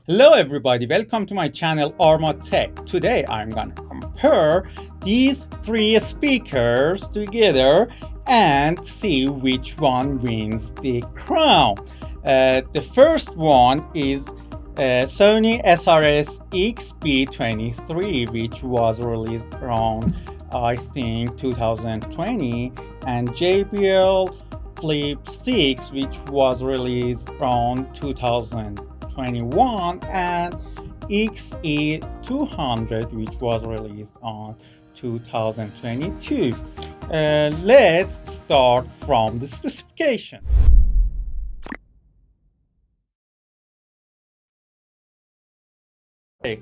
Hello everybody, welcome to my channel Arma Tech. Today I'm gonna compare these three speakers together and see which one wins the crown. The first one is Sony SRS-XB23, which was released around I think 2020, and JBL Flip 6, which was released around 2021, and XE200, which was released on 2022. Let's start from the specification. On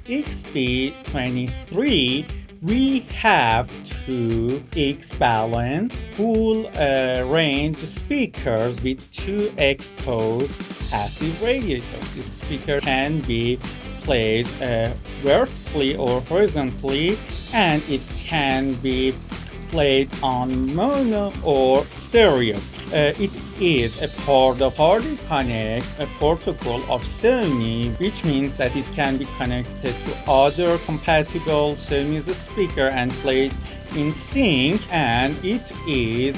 XB23, we have two X-balance full range speakers with two exposed passive radiators. This speaker can be played vertically or horizontally, and it can be played on mono or stereo. It is a part of Party Connect, a protocol of Sony, which means that it can be connected to other compatible Sony's speaker and played in sync, and it is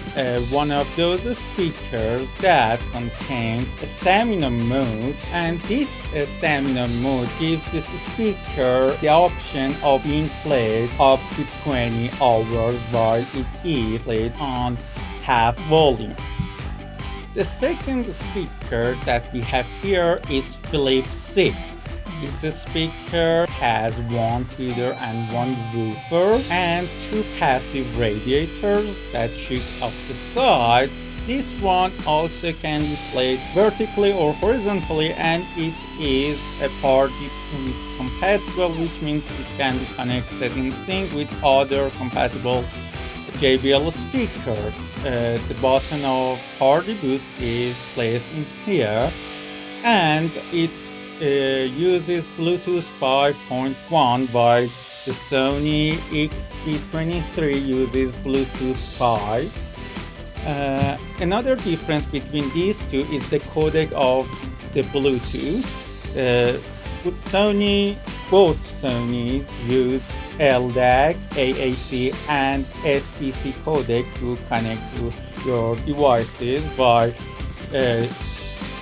one of those speakers that contains a stamina mode, and this stamina mode gives this speaker the option of being played up to 20 hours while it is played on half volume. The second speaker that we have here is Flip 6. This speaker has one tweeter and one woofer and two passive radiators that shoot up the sides. This one also can be played vertically or horizontally, and it is a party compatible, which means it can be connected in sync with other compatible JBL speakers. The button of party boost is placed in here, and it uses Bluetooth 5.1, while the Sony XB23 uses Bluetooth 5. Another difference between these two is the codec of the Bluetooth. Both Sonys use LDAC, AAC, and SBC codec to connect to your devices, while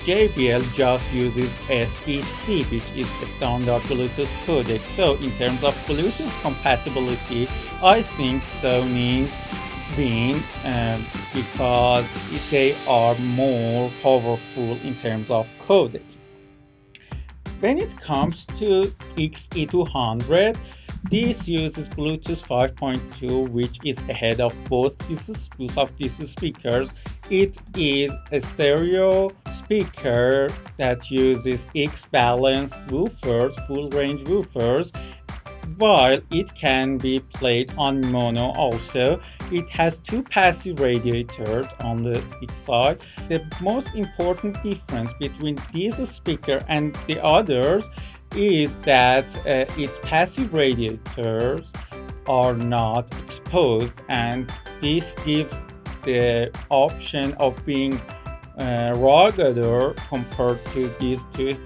JBL just uses SBC, which is a standard Bluetooth codec. So in terms of Bluetooth compatibility, I think Sony win because they are more powerful in terms of codec. When it comes to XE200, this uses Bluetooth 5.2, which is ahead of both of these speakers. It is a stereo speaker that uses X-balance woofers, full range woofers, while it can be played on mono also. It has two passive radiators on each side. The most important difference between this speaker and the others is that its passive radiators are not exposed, and this gives the option of being ruggeder compared to these two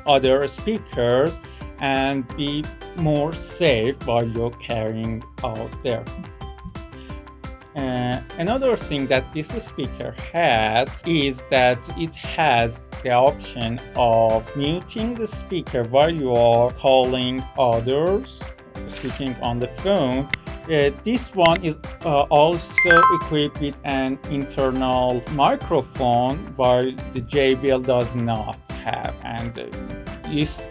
other speakers and be more safe while you're carrying out there. Another thing that this speaker has is that it has the option of muting the speaker while you are calling others, speaking on the phone. This one is also equipped with an internal microphone, while the JBL does not have, and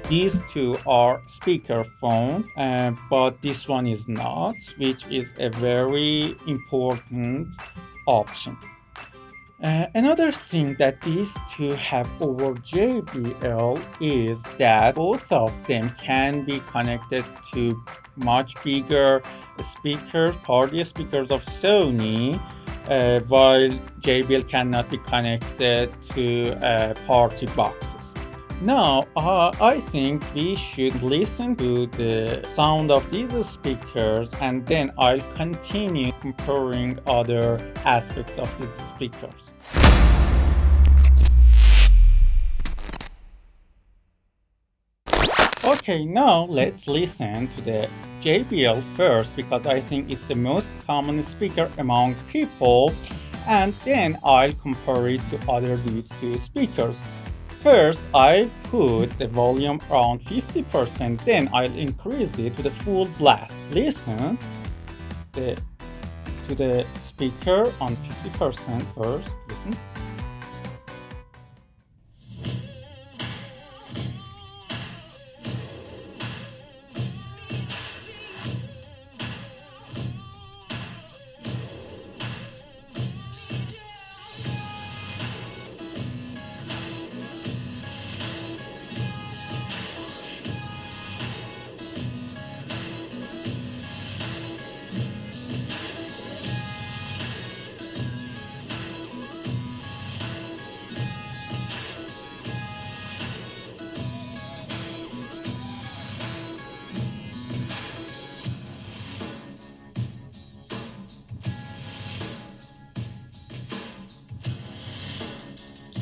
these two are speakerphone, but this one is not, which is a very important option. Another thing that these two have over JBL is that both of them can be connected to much bigger speakers, party speakers of Sony, while JBL cannot be connected to party boxes. Now, I think we should listen to the sound of these speakers, and then I'll continue comparing other aspects of these speakers. Okay, now let's listen to the JBL first because I think it's the most common speaker among people, and then I'll compare it to other these two speakers. First, I put the volume around 50%, then I'll increase it to the full blast. Listen to the speaker on 50% first. Listen.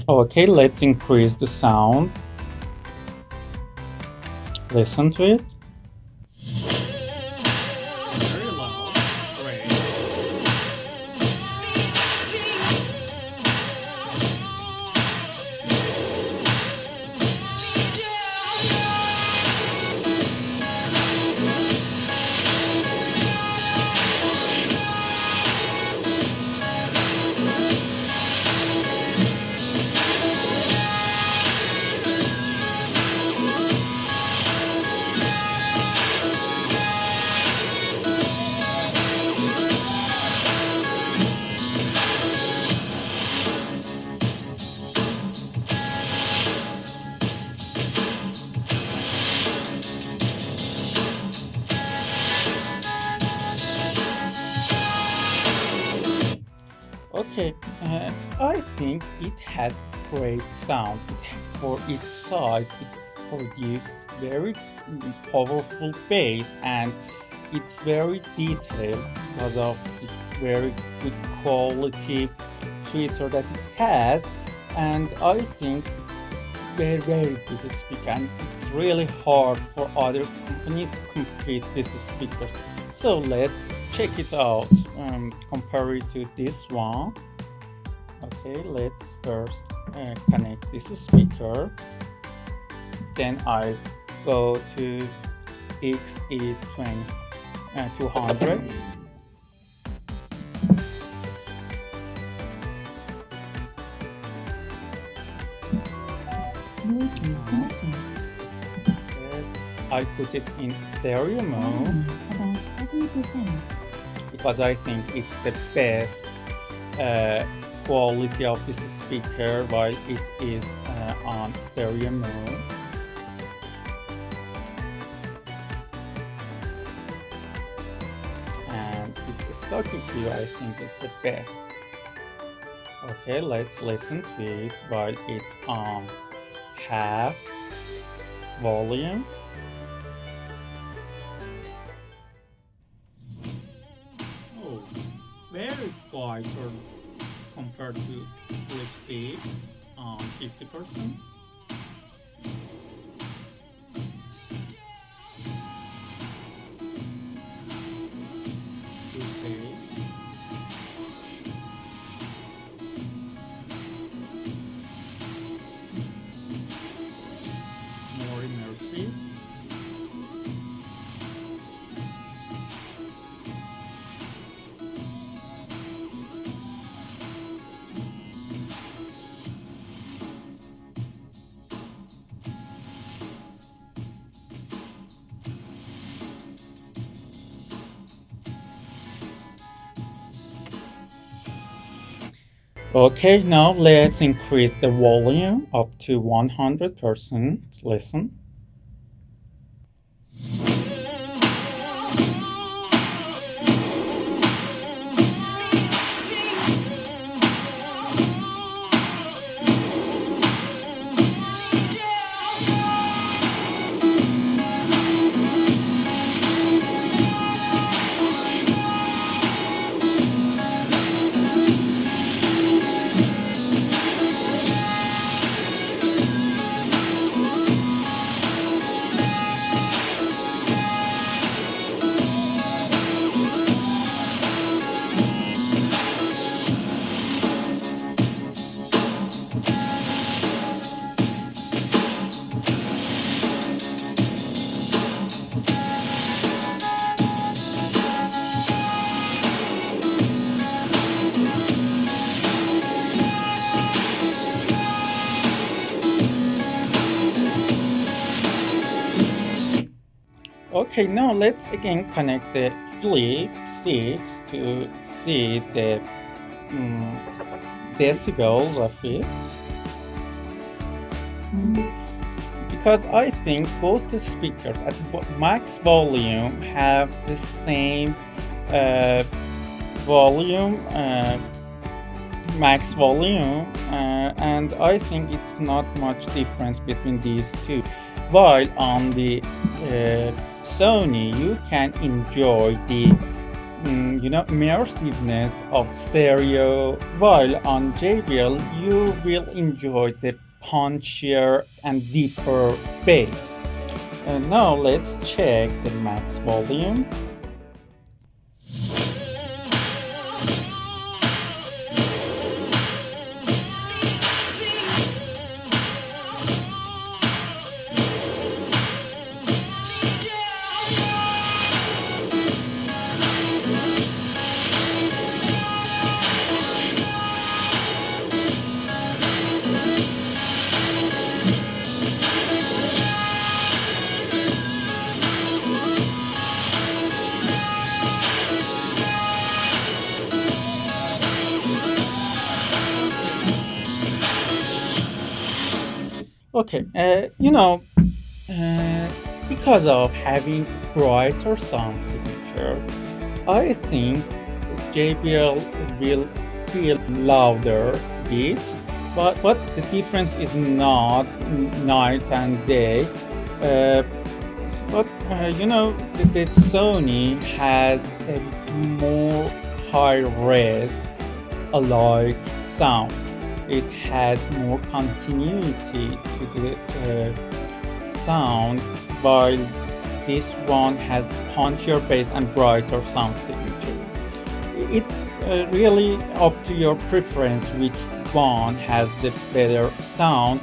Okay, let's increase the sound. Listen to it. Very loud. Great. Okay, I think it has great sound. For its size, it produces very powerful bass, and it's very detailed because of the very good quality tweeter that it has. And I think it's very good speaker, and it's really hard for other companies to compete with this speaker. So let's check it out, compare it to this one. Okay, let's first connect this speaker. Then I go to XE200. I put it in stereo mode because I think it's the best quality of this speaker while it is on stereo mode. And its stock EQ I think is the best. Okay, let's listen to it while it's on half volume. Oh, very quieter compared to Flip 6 on 50%. Good bass. More immersive. Okay, now let's increase the volume up to 100%. Listen. Okay, now let's again connect the Flip 6 to see the decibels of it. Because I think both the speakers at max volume have the same volume, max volume, and I think it's not much difference between these two. While on the Sony, you can enjoy the immersiveness of stereo, while on JBL you will enjoy the punchier and deeper bass. And now let's check the max volume. Okay, because of having brighter sound signature, I think JBL will feel louder beats, but the difference is not night and day. The Sony has a more high-res alike sound. It has more continuity to the sound, while this one has punchier bass and brighter sound signature. It's really up to your preference which one has the better sound,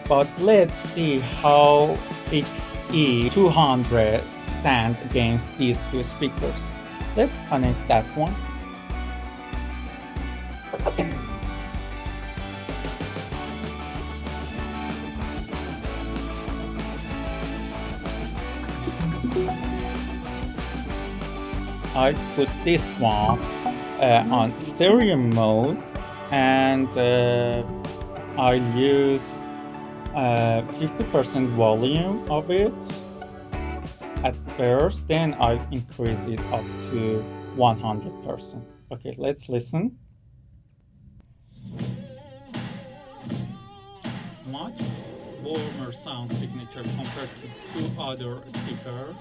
but let's see how XE200 stands against these two speakers. Let's connect that one. I put this one on stereo mode, and I use 50% volume of it at first, then I increase it up to 100%. Okay, let's listen. Much warmer sound signature compared to two other speakers.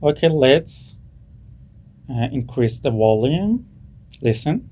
Okay, let's increase the volume. Listen.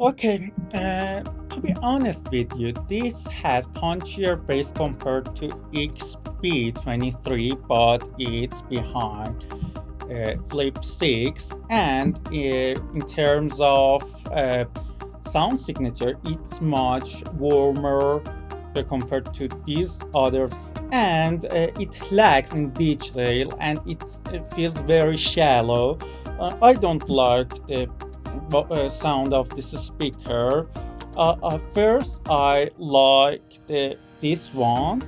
Okay, to be honest with you, this has punchier bass compared to XB23, but it's behind Flip 6, and in terms of sound signature, it's much warmer speaker compared to these others, and it lacks in detail, and it feels very shallow. I don't like the sound of this speaker. First, I like this one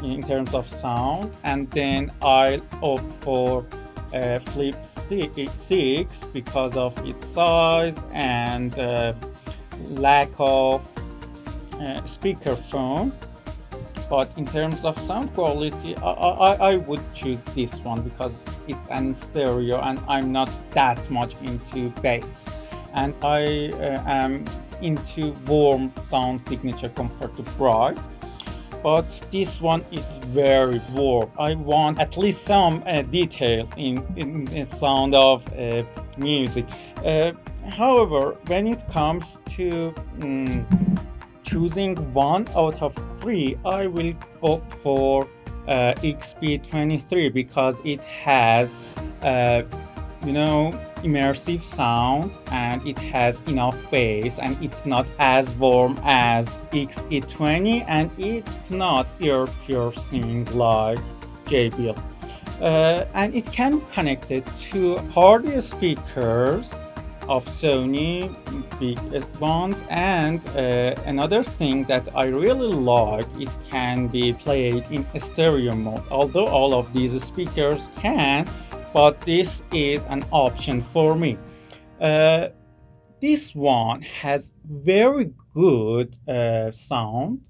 in terms of sound, and then I opt for Flip 6 because of its size and lack of speakerphone. But in terms of sound quality, I would choose this one because it's an stereo and I'm not that much into bass, and I am into warm sound signature compared to bright. But this one is very warm. I want at least some detail in the sound of music. However, when it comes to choosing one out of three, I will opt for XB23 because it has immersive sound, and it has enough bass, and it's not as warm as XE20, and it's not ear piercing like JBL. And it can be connected to hardware speakers of Sony, big ones, and another thing that I really like, it can be played in stereo mode, although all of these speakers can, but this is an option for me. This one has very good sound,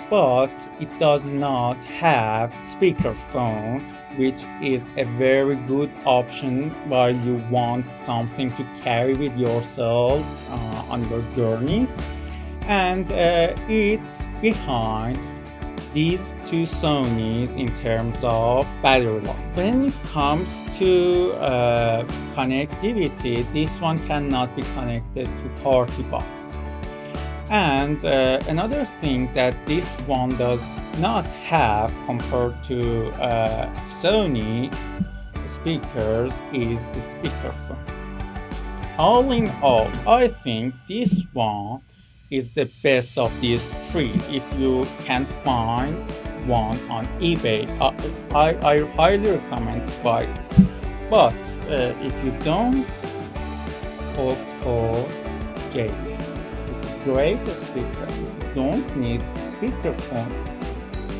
but it does not have speakerphone, which is a very good option while you want something to carry with yourself on your journeys. And it's behind these two Sonys in terms of battery life. When it comes to connectivity, this one cannot be connected to party boxes. And another thing that this one does not have compared to Sony speakers is the speakerphone. All in all, I think this one is the best of these three. If you can find one on eBay, I highly recommend to buy it. But if you don't, opt for JBL. It's a great speaker. If you don't need speakerphone,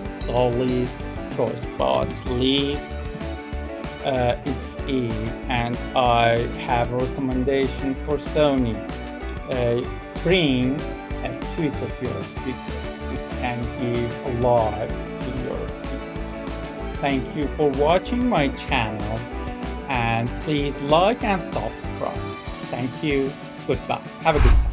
it's solid choice. But leave XE, and I have a recommendation for Sony. Bring a tweeter to your speaker. It can give a life to your speaker. Thank you for watching my channel, and please like and subscribe. Thank you. Goodbye. Have a good time.